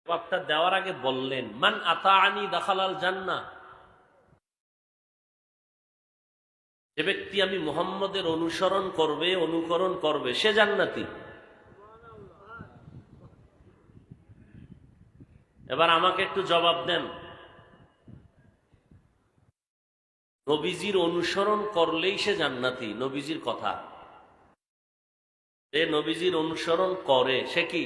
জবাবটা দেওয়ার আগে বললেন, মান আতাআনি দাখালাল জান্নাহ, যে ব্যক্তি আমি মুহাম্মদের অনুকরণ করবে সে জান্নাতি। এবার আমাকে একটু জবাব দেন, নবীজির অনুসরণ করলেই সে জান্নাতি, নবীজির কথা, যে নবীজির অনুসরণ করে সে কি?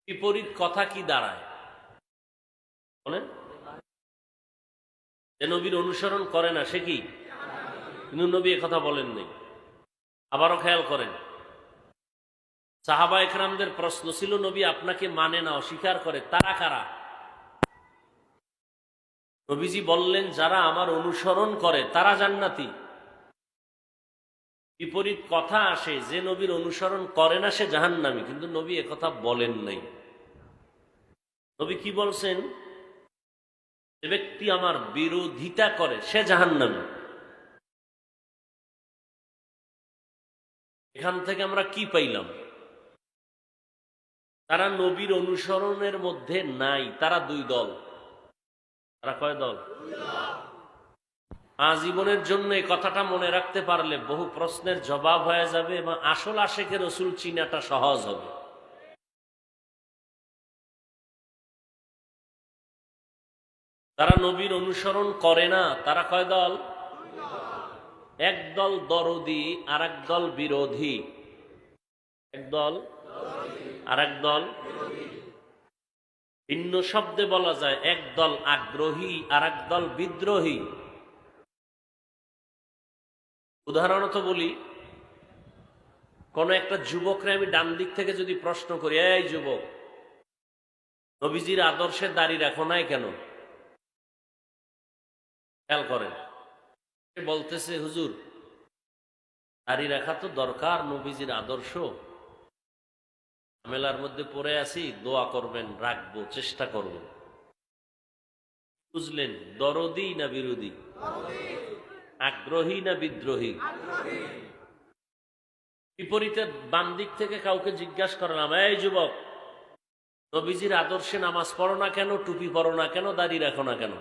বিপরীত কথা কি দাঁড়ায় বলেন? যে নবীর অনুসরণ করে না সে কি? কিন্তু নবী কথা বলেন নাই। আবারও খেয়াল করেন, সাহাবা একরামদের প্রশ্ন ছিল, নবী আপনাকে মানে না, অস্বীকার করে, তারা কারা? নবীজি বললেন, যারা আমার অনুসরণ করে তারা জান্নাতি। বিপরীত কথা আসে, যে নবীর অনুসরণ করে না সে জাহান্নামী, কিন্তু নবী একথা বলেন নাই। নবী কি বলছেন? যে ব্যক্তি আমার বিরোধিতা করে সে জাহান্নামী। এখান থেকে আমরা কি পাইলাম? তারা নবীর অনুসরণের মধ্যে নাই, তারা দুই দল। তারা কয় দল? আজীবনের জন্য এই কথাটা মনে রাখতে পারলে বহু প্রশ্নের জবাব হয়ে যাবে এবং আসল আশেকের রসুল চিনাটা সহজ হবে। তারা নবীর অনুসরণ করে না, তারা কয় দল? এক দল দরদি আর এক দল বিরোধী। এক দল আর এক দল ভিন্ন শব্দে বলা যায়, এক দল আগ্রহী আর এক দল বিদ্রোহী। উদাহরণত বলি, কোন একটা যুবকরে আমি ডান দিক থেকে যদি প্রশ্ন করি, এই যুবক, নবীজির আদর্শে দাড়ি রাখো নাই কেন? খেয়াল করেন, বলতেছে, হুজুর দাড়ি রাখা তো দরকার, নবীজির আদর্শ, ঝামেলার মধ্যে পড়ে আছি, দোয়া করবেন, রাখবো, চেষ্টা করব। বুঝলেন? দরদি না বিরোধী? আগ্রহী না বিদ্রোহী? বিপরীতে বাম দিক থেকে কাউকে জিজ্ঞাসা করলাম, এই যুবক, নবীজির আদর্শে নামাজ পড়ো না কেন, টুপি পড়ো না কেন, দাড়ি রাখো না কেন?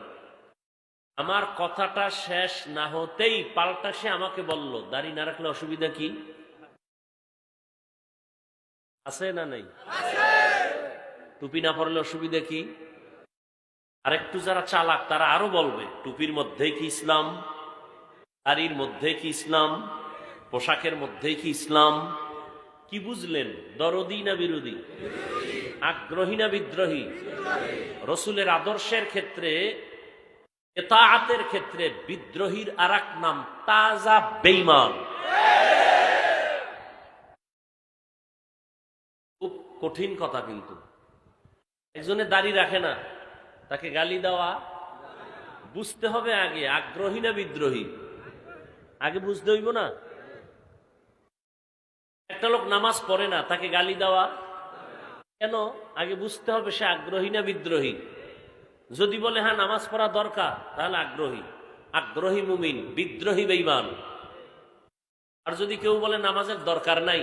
আমার কথাটা শেষ না হতেই পাল্টা সে আমাকে বলল, দাড়ি না রাখলে অসুবিধা কি আছে না নাই? টুপি না পড়লে অসুবিধা কি? আরেকটু যারা চালাক তারা আরো বলবে, টুপির মধ্যেই কি ইসলাম, দাড়ির মধ্যে কি ইসলাম, পোশাকের মধ্যে কি ইসলাম? কি বুঝলেন? দরদি না বিরোধী? আগ্রহী না বিদ্রোহী? রসুলের আদর্শের ক্ষেত্রে, ইতাআতের ক্ষেত্রে বিদ্রোহীর আরেক নাম তাজা বেঈমান। খুব কঠিন কথা, কিন্তু একজনে দাড়ি রাখে না, তাকে গালি দেওয়া বুঝতে হবে আগে, আগ্রহী না বিদ্রোহী আগে বুঝতে হইব না? একটা লোক নামাজ পড়ে না, তাকে গালি দেওয়া কেন আগে বুঝতে হবে সে আগ্রহী না বিদ্রোহী। যদি বলে হ্যাঁ নামাজ পড়া দরকার, তাহলে আগ্রহী, আগ্রহী মুমিন, বিদ্রোহী বেঈমান। আর যদি কেউ বলে নামাজের দরকার নাই,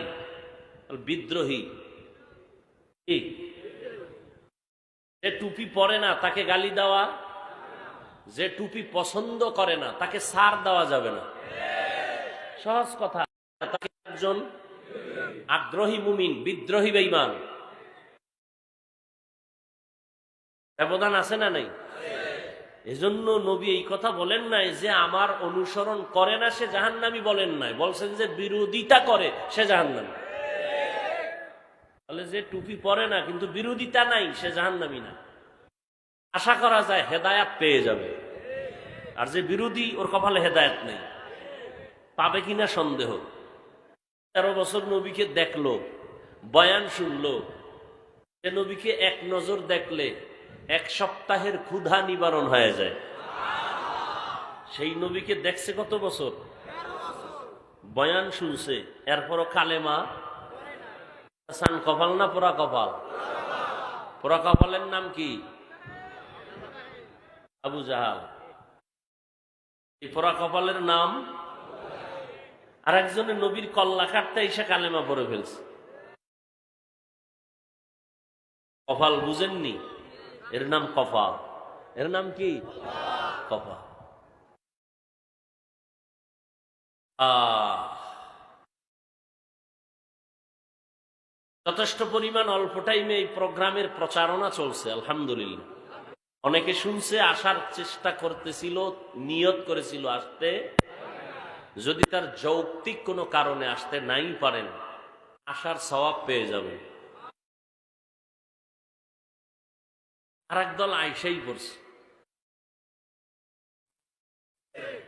বিদ্রোহী। কি? যে টুপি পরে না তাকে গালি দেওয়া, যে টুপি পছন্দ করে না তাকে ছাড় দেওয়া যাবে না। সহজ কথা, তাকে একজন আগ্রহী মুমিন, বিদ্রোহী বেঈমান। ব্যবধান আছে না নাই? এজন্য নবী এই কথা বলেন নাই যে আমার অনুসরণ করে না সে জাহান্নামী, বলেন নাই, বলছেন যে বিরোধিতা করে সে জাহান্নামী। তাহলে যে টুপি পরে না কিন্তু বিরোধিতা নাই সে জাহান্নামী না। আশা করা যায় হেদায়াত পেয়ে যাবে, আর যে বিরোধী ওর কপালে হেদায়াত নেই, পাবে কিনা সন্দেহ। 13 বছর নবীকে দেখলো, বয়ান শুনলো, সে নবীকে এক নজর দেখলে 1 সপ্তাহের ক্ষুধা নিবারণ হয়ে যায়। সেই নবীকে দেখছে কত বছর? বয়ান শুনছে, এরপরও কালেমা সান কপাল না পোড়া কপাল? পোড়া কপালের নাম কি? আবু জাহাল। এই পোড়া কপালের নাম। আর একজনের নবীর কল্লা কাটতে এসে কালেমা পড়ে ফেলছে। কপাল বুঝেননি? এর নাম কপাল। এর নাম কি? কপাল। যথেষ্ট পরিমাণ অল্প টাইমে এই প্রোগ্রামের প্রচারণা চলছে, আলহামদুলিল্লাহ। অনেকে শুনছে, আসার চেষ্টা করতেছিল, নিয়ত করেছিল আসতে। যদি তার যৌক্তিক কোনো কারণে আসতে নাই পারেন, আসার সওয়াব পেয়ে যাবেন। আর একদল আইসাই পড়ছে,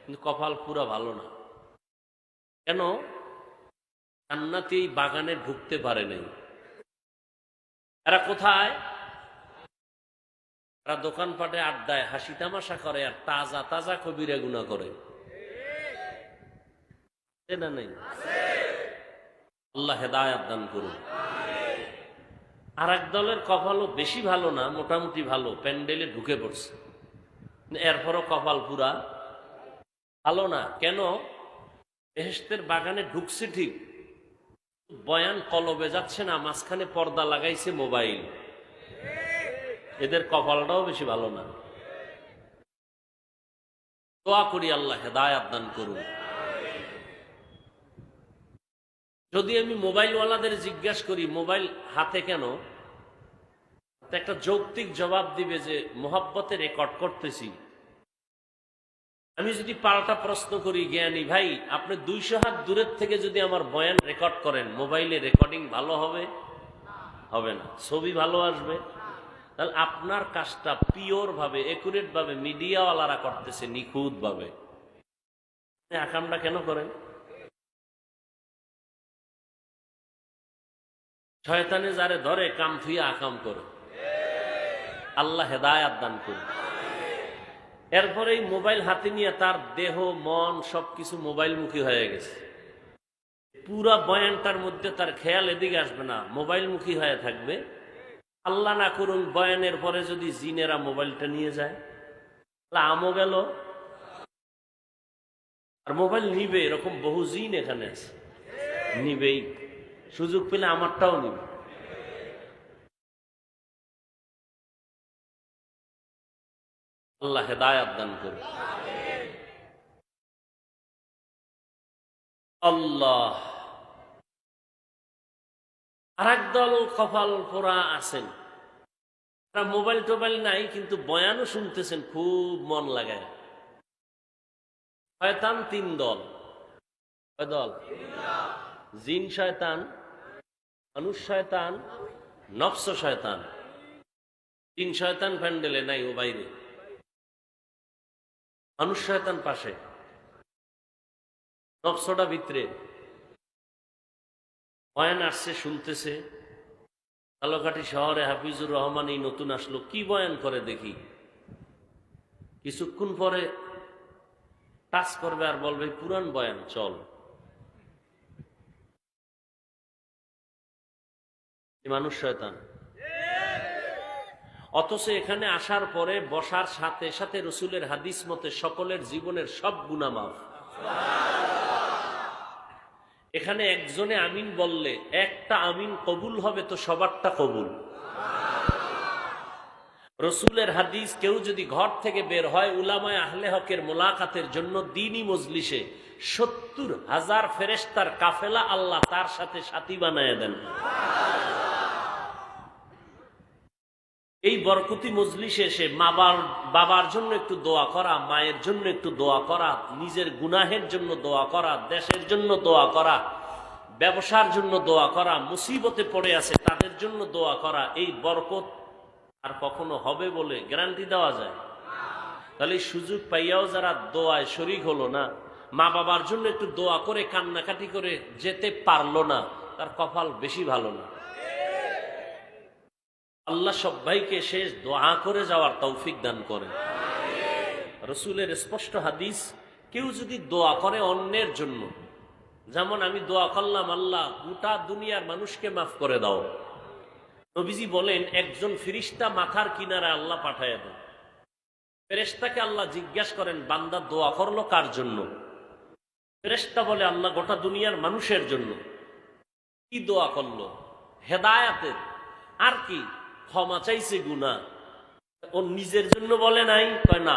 কিন্তু কপাল পুরা ভালো না। কেন? জান্নাতি এই বাগানে ঢুকতে পারে নাই। এরা কোথায়? এরা দোকানপাটে আড্ডায় হাসি তামাশা করে আর তাজা তাজা কবিরা গুনাহ করে। না নাই? আল্লাহ হেদায়াত দান করুন। আর এক দলের কপালও বেশি ভালো না, মোটামুটি ভালো, প্যান্ডেলে ঢুকে পড়ছে, এরপরও কপাল পুরা ভালো না। কেন? বেহেশতের বাগানে ঢুকছে ঠিক, বয়ান কলবে যাচ্ছে না, মাঝখানে পর্দা লাগাইছে মোবাইল। এদের কপালটাও বেশি ভালো না। দোয়া করি আল্লাহ হেদায়াত দান করুন। যদি আমি মোবাইলওয়ালাদের জিজ্ঞাসা করি মোবাইল হাতে কেন, একটা যৌক্তিক জবাব দিবে যে মোহাব্বতে রেকর্ড করতেছি। আমি যদি পাল্টা প্রশ্ন করি, জ্ঞানী ভাই আপনি 200 হাত দূরের থেকে যদি আমার বয়ান রেকর্ড করেন, মোবাইলে রেকর্ডিং ভালো হবে? হবে না। ছবি ভালো আসবে? তাহলে আপনার কাজটা পিওর ভাবে, একুরেট ভাবে মিডিয়াওয়ালারা করতেছে, নিখুঁত ভাবে। আকামটা কেন করেন? শয়তানে যারে ধরে কাম থুইয়া আকাম করে। আল্লাহ হেদায়াত দান করুন। এরপরে এই মোবাইল হাতে নিয়ে তার দেহ মন সবকিছু মোবাইলমুখী হয়ে গেছে। পুরা বয়ানটার মধ্যে তার খেয়াল এদিকে আসবে না, মোবাইলমুখী হয়ে থাকবে। আল্লাহ না করুন বয়ানের পরে যদি জিনেরা মোবাইলটা নিয়ে যায়, আমও গেল। আর মোবাইল নিবে, এরকম বহু জিন এখানে আছে, নিবেই। সুযোগ পেলে আমারটাও নিবে। আল্লাহ হেদায়াত দান করুন। আল্লাহ। আর একদল কপাল পোড়া আছেন, তারা মোবাইল টোবাইল নাই, কিন্তু বয়ানও শুনতেছেন খুব মন লাগায়। শয়তান 3 দল। কয় দল? জিন শয়তান, মানুষ শয়তান, নফস শয়তান। 3 শয়তান প্যান্ডেলে নাই, ও বাইরে। মানুষ শয়তান পাশে, নফসটা ভিতরে। বয়ান আসছে, শুনতেছে। কালোকাঠি শহরে হাফিজুর রহমান এই নতুন আসলো, কি বয়ান করে দেখি। কিছুক্ষণ পরে টাচ করবে আর বলবে পুরান বয়ান, চল। মানুষ শয়তান। অথচ এখানে আসার পরে বসার সাথে সাথে রসুলের হাদিস মতে সকলের জীবনের সব গুনাহ মাফ। এখানে একজনে আমিন বললে একটা আমিন কবুল হবে তো সবারটা কবুল। রসুলের হাদিস, কেউ যদি ঘর থেকে বের হয় উলামায়ে আহলে হকের মোলাকাতের জন্য দ্বীনি মজলিসে, 70,000 ফেরেশতার কাফেলা আল্লাহ তার সাথে সাথী বানায় দেন। এই বরকতি মজলিসে এসে বাবার জন্য একটু দোয়া করা, মায়ের জন্য একটু দোয়া করা, নিজের গুনাহের জন্য দোয়া করা, দেশের জন্য দোয়া করা, ব্যবসার জন্য দোয়া করা, মুসিবতে পড়ে আছে তাদের জন্য দোয়া করা, এই বরকত আর কখনো হবে বলে গ্যারান্টি দেওয়া যায়? তাহলে সুযোগ পাইয়াও যারা দোয়ায় শরীক হলো না, মা বাবার জন্য একটু দোয়া করে কান্নাকাটি করে যেতে পারলো না, তার কপাল বেশি ভালো না। আল্লাহ সবাইকে শেষ দোয়া করে যাওয়ার তৌফিক দান করেন। রসুলের স্পষ্ট হাদিস, কেউ যদি দোয়া করে অন্যের জন্য, যেমন আমি দোয়া করলাম আল্লাহ গোটা দুনিয়ার মানুষকে মাফ করে দাও, নবীজি বলেন একজন ফেরেশতা মাথার কিনারে আল্লাহ পাঠায় দেন। ফেরেশতাকে আল্লাহ জিজ্ঞাসা করেন বান্দা দোয়া করলো কার জন্য? ফেরেশতা বলে আল্লাহ গোটা দুনিয়ার মানুষের জন্য। কি দোয়া করলো? হেদায়াতের। আর কি? ক্ষমা চাইছে গুনাহ, ও নিজের জন্য বলে নাই? কয় না,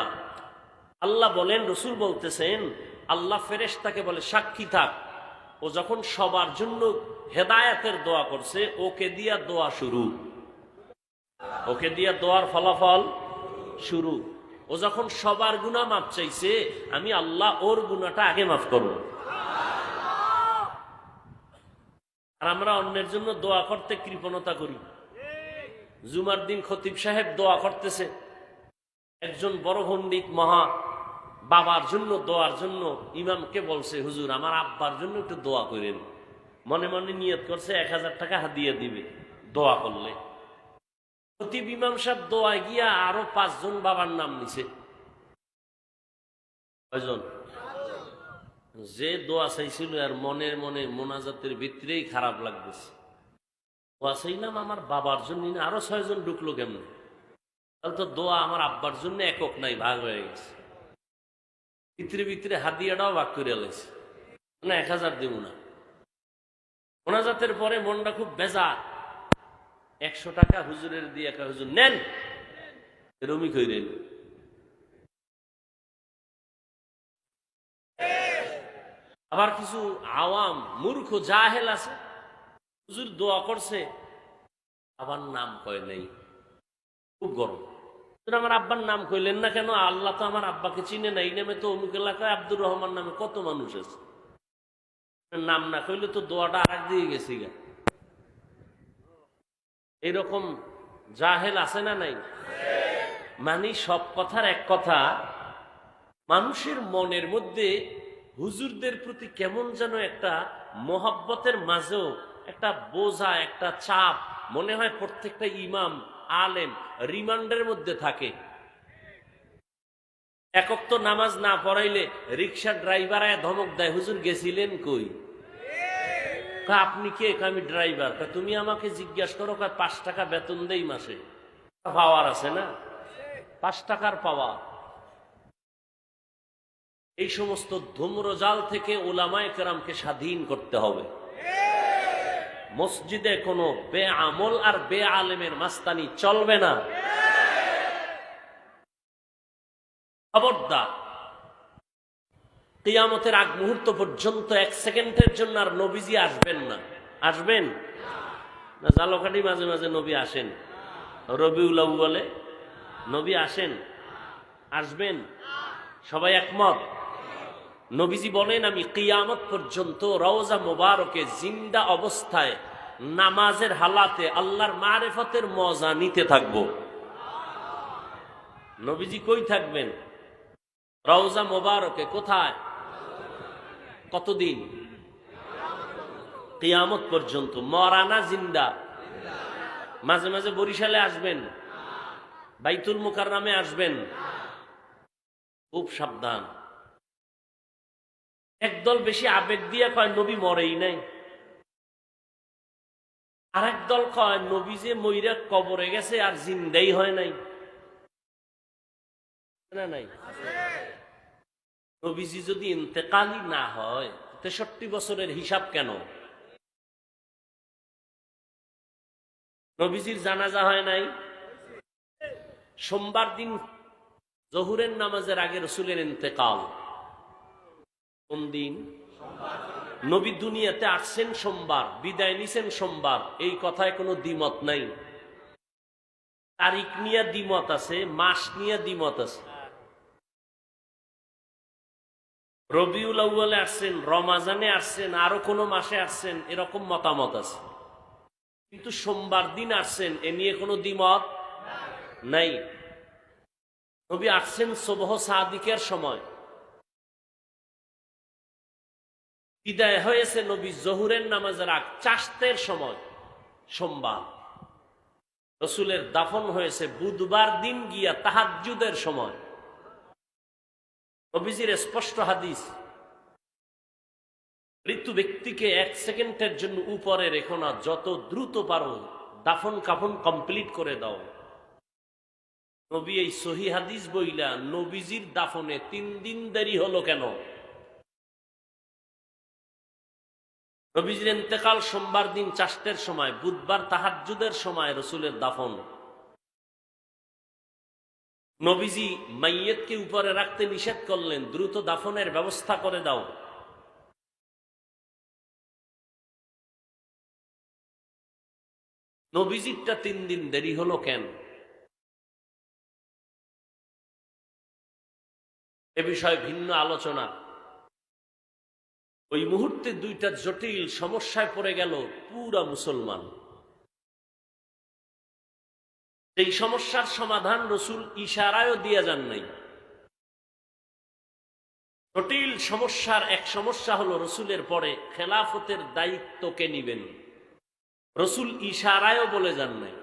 আল্লাহ বলেন, রসুল বলতেছেন, আল্লাহ ফেরেশতাকে বলে সাক্ষী থাক, ও যখন সবার জন্য হেদায়েতের দোয়া করছে, ওকে দিয়া দোয়া শুরু, ওকে দিয়া দোয়ার ফলাফল শুরু। ও যখন সবার গুনাহ মাফ চাইছে, আমি আল্লাহ ওর গুনাহটা আগে মাফ করব। আর আমরা অন্যের জন্য দোয়া করতে কৃপণতা করি। জুমার দিন খতিব সাহেব দোয়া করতেছে, একজন বড় পণ্ডিত মহা বাবার জন্য দোয়ার জন্য ইমামকে বলছে, হুজুর আমার আব্বার জন্য একটু দোয়া করেন। মনে মনে নিয়ত করছে 1000 টাকা হাদিয়া দিবে দোয়া করলে। খতিব ইমাম সাহেব দোয়ায় গিয়া আরো 5 জন বাবার নাম নিছে। কয়জন? যে দোয়া চাইছিল আর মনের মনে মোনাজাতের ভিতরেই খারাপ লাগতেছে, দোয়া চাইলাম আমার বাবার জন্য, আরো 6 জন ঢুকলো কেমন? তাহলে তো দোয়া আমার আব্বার জন্য একক নাই, ভাগ হয়ে গেছে। ভিতরে ভিতরে হাদিয়াটাও ভাগ করে এলাইছে, না 1000 দিব না। মোনাজাতের পরে মনটা খুব বেজার, 100 টাকা হুজুরের দিয়ে, হুজুর নেন, এরমই কইরেন। আবার কিছু আওয়াম মূর্খ জাহেল আছে, হুজুর দোয়া করছে, আবার নাম কয় নাই, খুব গরম। আমার আব্বার নাম কইলেন না কেন? আল্লাহ তো আমার আব্বাকে চিনে না, এই নামে তো অমুক এলাকায় আব্দুর রহমান নামে কত মানুষ আছে, নাম না কইলে তো দোয়াটা আর দিয়ে গেছি গা। এইরকম জাহেল আছে না নাই? মানে সব কথার এক কথা, মানুষের মনের মধ্যে হুজুরদের প্রতি কেমন যেন একটা মোহাব্বতের মাঝেও একটা বোঝা, একটা চাপ, মনে হয় প্রত্যেকটা ইমাম আলেম রিমান্ডের মধ্যে থাকে। একক তো নামাজ না পড়াইলে রিক্সা ড্রাইভার আয় ধমক দেয়, হুজুর গেছিলেন কই? আপনি কে? আমি ড্রাইভার। তুমি আমাকে জিজ্ঞাসা করো, 5 টাকা বেতন দেই মাসে, পাওয়ার আছে না? 5 টাকার পাওয়ার। এই সমস্ত ধূম্রজাল থেকে উলামায়ে কেরামকে স্বাধীন করতে হবে। মসজিদে কোনো বেআমল আর বেআলেমের মাস্তানি চলবে না, খবরদার। কিয়ামতের আগ মুহূর্ত পর্যন্ত 1 সেকেন্ডের জন্য আর নবীজি আসবেন না। আসবেন না? জালকাঠি মাঝে মাঝে নবী আসেন, রবিউল আউয়ালে নবী আসেন, আসবেন? সবাই একমত? নবীজি বলেন, আমি কিয়ামত পর্যন্ত রওজা মোবারকে জিন্দা অবস্থায় নামাজের হালাতে আল্লাহর মারিফতের মজা নিতে থাকব। নবীজি কই থাকবেন? রওজা মোবারকে। কোথায়? কতদিন? কিয়ামত পর্যন্ত। মরানা জিন্দা? মাঝে মাঝে বরিশালে আসবেন, বাইতুল মুকাররমে আসবেন, খুব সাবধান। একদল বেশি আবেগ দিয়ে কয় নবী মরেই নাই, আর একদল কয় নবী যে মইরা কবরে গেছে আর জিন্দাই হয় নাই। না নাই? নবীজি যদি ইন্তেকালই না হয়, 63 বছরের হিসাব কেন? নবীজির জানাজা হয় নাই? সোমবার দিন জোহরের নামাজের আগে রসুলের ইন্তেকাল। কোন দিন? নবী দুনিয়াতে আসছেন সোমবার, বিদায় নিছেন সোমবার, এই কথায় কোনো দ্বিমত নাই। তারিখ নিয়ে দ্বিমত আছে, মাস নিয়ে দ্বিমত আছে। রবিউল আউয়ালে আসছেন, রমাজানে আসছেন, আরো কোনো মাসে আসছেন, এরকম মতামত আছে। কিন্তু সোমবার দিন আসছেন, এ নিয়ে কোনো দ্বিমত নাই। নবী আসছেন সুবহ সাদিকের সময়, বিদায় হয়েছে নবী জোহরের নামাজের আগ চাষতের সময় সোমবার। রসুলের দাফন হয়েছে বুধবার দিন গিয়া তাহাজ্জুদের সময়। নবীজির স্পষ্ট হাদিস, মৃত্যু ব্যক্তিকে 1 সেকেন্ডের জন্য উপরে রেখো না, যত দ্রুত পারো দাফন কাফন কমপ্লিট করে দাও। নবী এই সহিহ হাদিস বইলা নবীজির দাফনে 3 দিন দেরি হলো কেন? নবীজির ইন্তেকাল সোমবার দিন চাষতের সময়, বুধবার তাহাজ্জুদের সময় রসুলের দাফন। নবীজি মাইয়িতকে উপরে রাখতে নিষেধ করলেন, দ্রুত দাফনের ব্যবস্থা করে দাও। নবীজিরটা 3 দিন দেরি হলো কেন? এ বিষয়ে ভিন্ন আলোচনা। ওই মুহূর্তে দুইটা জটিল সমস্যায় পড়ে গেল পুরা মুসলমান। এই সমস্যার সমাধান রসুল ইশারায়ও দিয়ে যান নাই। জটিল সমস্যার এক সমস্যা হলো রসুলের পরে খেলাফতের দায়িত্ব কে নিবেন, রসুল ইশারায়ও বলে যান নাই।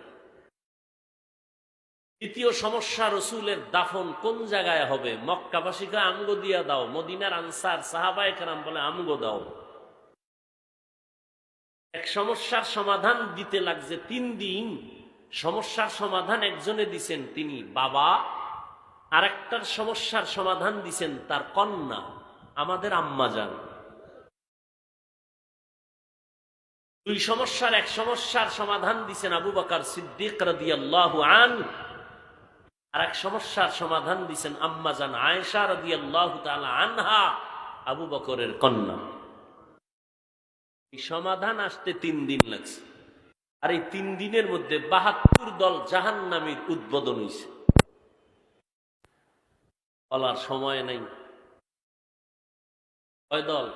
দ্বিতীয় সমস্যা, রসুলের দাফন কোন জায়গায় হবে? মক্কাবাসীকে আমগো দিয়া দাও, মদিনার আনসার সাহাবায়ে কেরাম বলে আমগো দাও। এক সমস্যার সমাধান দিতে লাগছে 3 দিন। সমস্যার সমাধান একজনে দিছেন, তিনি বাবা। আরেকটার সমস্যার সমাধান দিছেন তার কন্যা, আমাদের আম্মা জান। দুই সমস্যার এক সমস্যার সমাধান দিছেন আবু বকর সিদ্দিক রাদিয়াল্লাহু আনহু, আর এক সমস্যার সমাধান দিছেন আম্মা জান আয়েশা রাদিয়াল্লাহু তাআলা আনহা, আবু বকরের কন্যা। এই সমাধান আসতে 3 দিন লাগছে। আর এই 3 দিনের মধ্যে 72 দল জাহান্নামীর উদ্বোধন হয়েছে। বলার সময় নাই। কয় দল?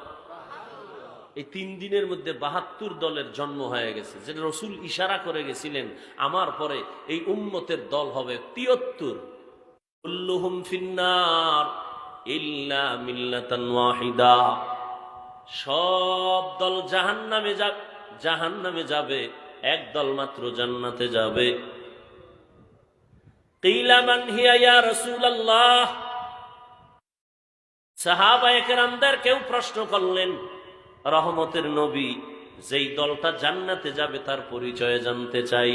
এই 3 দিনের মধ্যে 72 দলের জন্ম হয়ে গেছে, যেটা রসুল ইশারা করে গেছিলেন আমার পরে এই উম্মতের দল হবে 73। কুল্লুহুম ফিন্নার ইল্লা মিল্লাতান ওয়াহিদা। সব দল জাহান্নামে যাবে, এক দল মাত্র জান্নাতে যাবে। কিলা মান হিয়া ইয়া রাসূলুল্লাহ। সাহাবায়ে কেরামদের কেউ প্রশ্ন করলেন, রহমতের নবী, যেই দলটা জান্নাতে যাবে তার পরিচয় জানতে চাই।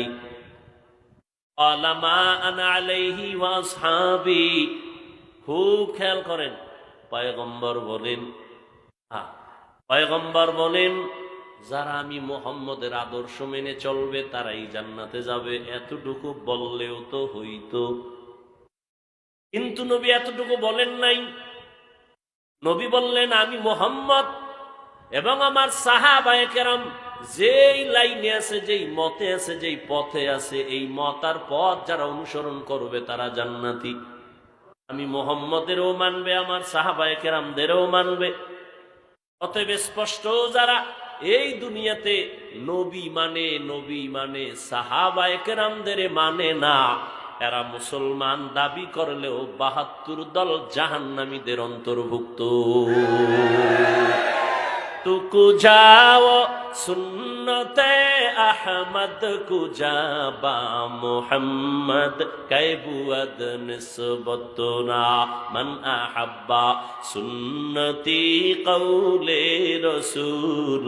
ক্বালা মা আনা আলাইহি ওয়া আসহাবি। খুব খেয়াল করেন, পয়গম্বর বলেন যারা আমি মুহাম্মদের আদর্শ মেনে চলবে তারাই জান্নাতে যাবে। এতটুকু বললেও তো হইতো, কিন্তু নবী এতটুকু বলেন নাই। নবী বললেন আমি মুহাম্মদ এবং আমার সাহাবায়ে কেরাম যেই লাইনে আছে, যেই মতে আছে, যেই পথে আছে, এই মত আর পথ যারা অনুসরণ করবে তারা জান্নাতি। আমি মুহাম্মদেরও মানবে, আমার সাহাবায়ে কেরামদেরও মানবে। অতএব স্পষ্ট, যারা এই দুনিয়াতে নবী মানে সাহাবায়ে কেরামদের মানে না, এরা মুসলমান দাবি করলেও 72 দল জাহান্নামীদের অন্তর্ভুক্ত। তুকু যাও সুন্নতে আহমদ কুজা বা মুহাম্মদ কাইবুয়াদ নিসবতুনা মান আহাব্বা সুন্নতি কওলে রাসূল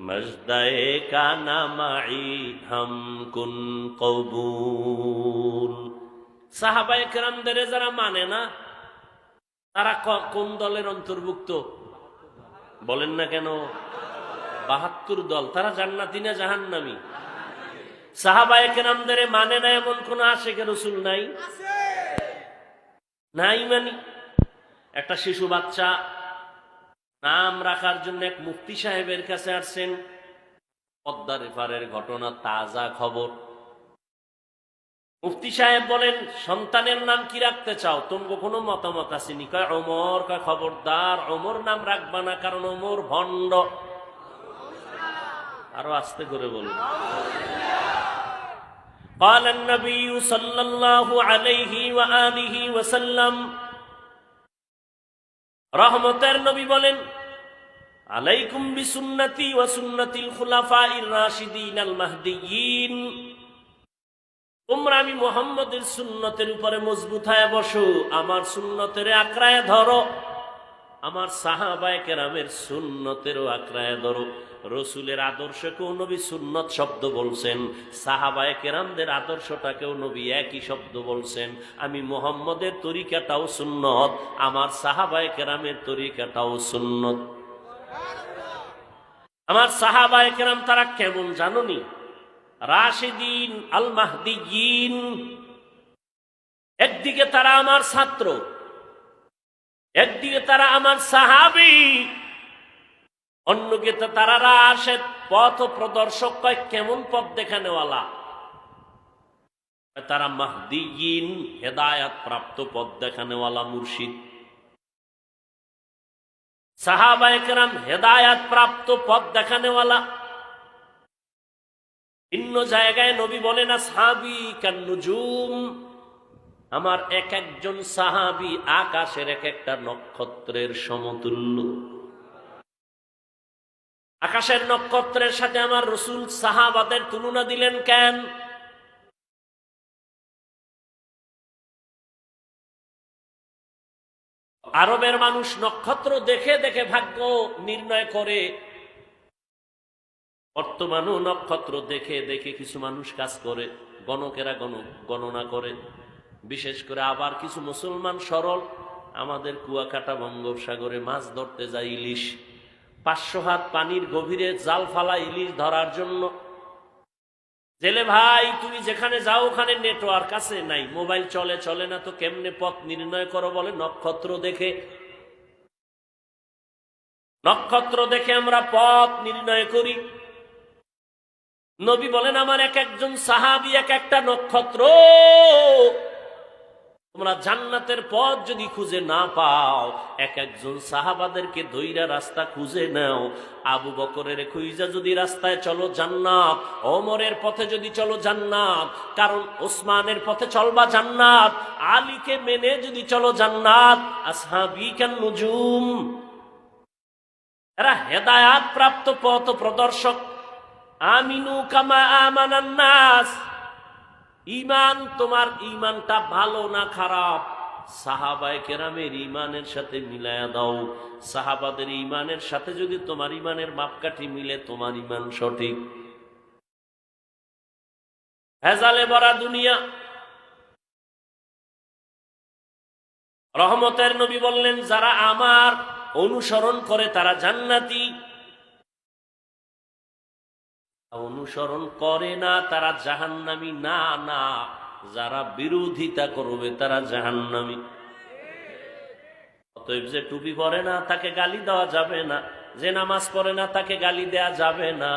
মজদায়ে কানা মাই হাম কুন কবুল। সাহাবায়ে কেরামদের যারা মানে না, তারা কোন দলের অন্তর্ভুক্ত বলেন না কেন? 72 দল। তারা জান্নাতি না জাহান্নামী? সাহাবায়ে কেরামদের মানে না এমন কোন আশিকে রাসূল নাই? নাই মানে একটা শিশু বাচ্চা নাম রাখার জন্য এক মুফতি সাহেবের কাছে আসছেন। পদ্মার এপারের ঘটনা, তাজা খবর। মুফতি সাহেব বলেন, সন্তানের নাম কি রাখতে চাও? তোমার কোনো মতামত আসেনি? কয় ওমর। কয় খবরদার, ওমর নাম রাখবা না, কারণ ওমর ভণ্ড। আরো আস্তে করে বলুন। قال النبي صلى الله عليه وآله وسلم, রহমতের নবী বলেন, আলাইকুম বিসুন্নতি ওয়া সুন্নাতিল খুলাফাইর রাশিদিন আল মাহদিয়িন। তোমরা আমি মুহাম্মদের সুন্নতের উপরে মজবুত হয়ে বসো, আমার সুন্নতের আঁকড়ায় ধরো, আমার সাহাবায়ে কেরামের সুন্নতেরও আঁকড়ায় ধরো। রসুলের আদর্শকেও নবী সুন্নত শব্দ বলছেন, সাহাবায়ে কেরামদের আদর্শটাকেও নবী একই শব্দ বলছেন। আমি মুহাম্মদের তরিকাটাও সুন্নত, আমার সাহাবায়ে কেরামের তরিকাটাও সুন্নত। আমার সাহাবায়ে কেরাম তারা কেমন জানোনি? রাশিদিন আল মাহদিয়িন, একদিকে তারা আমার ছাত্র, একদিকে তারা আমার সাহাবী, অন্যদিকে তারা রাশেদ পথ প্রদর্শক। কয় কেমন পথ দেখানেওয়ালা? তারা মাহদিয়িন, হেদায়াত প্রাপ্ত পথ দেখানেওয়ালা মুর্শিদ। সাহাবায়ে কেরাম হেদায়াত প্রাপ্ত পথ দেখানেওয়ালা। ভিন্ন জায়গায় নবী বলেন আসহাবী কান্নুজুম, আমার এক একজন সাহাবী আকাশের এক একটা নক্ষত্রের সমতুল্য। আকাশের নক্ষত্রের সাথে আমার রাসূল সাহাবাদের তুলনা দিলেন কেন? আরবের মানুষ নক্ষত্র দেখে দেখে ভাগ্য নির্ণয় করে। বর্তমানেও নক্ষত্র দেখে দেখে কিছু মানুষ কাজ করে, গণকেরা গণনা করে। বিশেষ করে আবার কিছু মুসলমান সরল আমাদের কুয়াকাটা বঙ্গোপসাগরে মাছ ধরতে যায়, ইলিশ 500 হাত পানির গভীরে জাল ফালা ইলিশ ধরার জন্য। জেলে ভাই তুমি যেখানে যাও ওখানে নেটওয়ার্ক আছে নাই, মোবাইল চলে না, তো কেমনে পথ নির্ণয় করো? বলে নক্ষত্র দেখে। নক্ষত্র দেখে আমরা পথ নির্ণয় করি। নবী বলেন আমার এক একজন সাহাবী এক একটা নক্ষত্র। তোমরা জান্নাতের পথ যদি খুঁজে না পাও, এক একজন সাহাবাদেরকে ধইরা রাস্তা খুঁজে নাও। আবু বকরের খুঁজা যদি রাস্তায় চলো জান্নাত, ওমরের পথে যদি চলো জান্নাত, কারণ ওসমানের পথে চলবা জান্নাত, আলীকে মেনে যদি চলো জান্নাত। আসহাবী কান নুজুম, এরা হেদায়াত প্রাপ্ত পথ প্রদর্শক। আমিনু কামা আমানান নাস, ঈমান তোমার ঈমানটা ভালো না খারাপ, সাহাবায়ে কেরামের ঈমানের সাথে মিলায়া দাও। সাহাবাদের ঈমানের সাথে যদি তোমার ঈমানের মাপকাঠি মিলে, তোমার ঈমান সঠিক। ভেজালে ভরা দুনিয়া। রহমতের নবী বললেন যারা আমার অনুসরণ করে তারা জান্নাতি, অনুসরণ করে না তারা জাহান্নামী। না না, যারা বিরোধিতা করবে তারা জাহান্নামী। অতএব যে টুপি পরে না তাকে গালি দেওয়া যাবে না, যে নামাজ পড়ে না তাকে গালি দেওয়া যাবে না,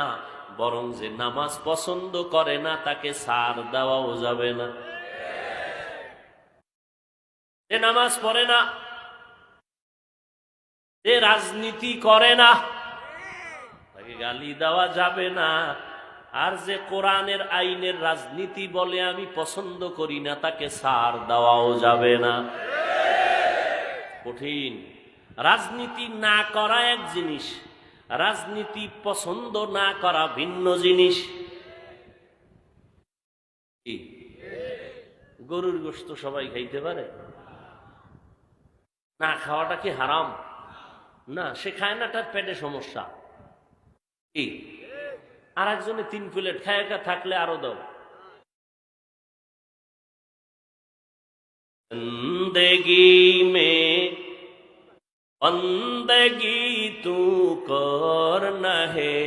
বরং যে নামাজ পছন্দ করে না তাকে ছাড় দেওয়াও যাবে না। যে নামাজ পড়ে না, যে রাজনীতি করে না, তাকে গালি দেওয়া যাবে না। আর যে কোরআনের আইনের রাজনীতি বলে আমি পছন্দ করি না, তাকে ছাড় দেওয়াও যাবে না। কঠিন। রাজনীতি না করা এক জিনিস, রাজনীতি পছন্দ না করা ভিন্ন জিনিস। গরুর গোশত সবাই খাইতে পারে? না খাওয়াটা কি হারাম? না, সে খায় না, তার পেটে সমস্যা। কি আর একজনে 3 প্লেট খায়, একা থাকলে আরো দাও। জিন্দেগি মে বন্দগি তু করনা হে,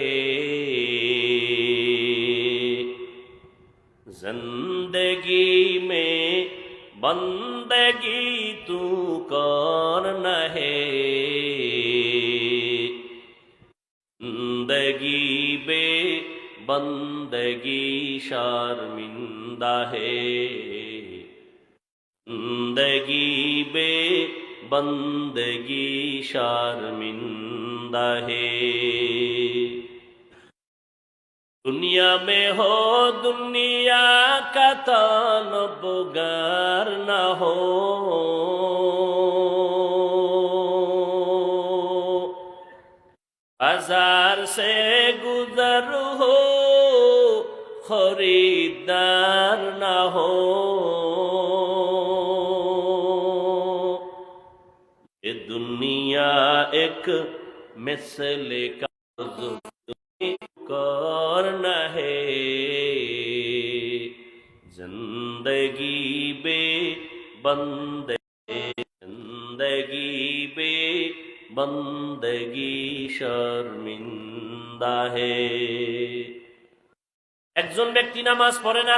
জিন্দেগি মে বন্দগি তু করনা হে, जिंदगी बे बंदगी शर्मिंदा है, जिंदगी बे बंदगी शर्मिंदा है। दुनिया में हो दुनिया का तलबगार न हो, बाजार से गुजर हो खरीदार ना हो, ये दुनिया एक मिसले का करना है, जिंदगी बे बंदगी, जिंदगी बे बंदगी शर्मिंदा है। একজন ব্যক্তি নামাজ পড়ে না,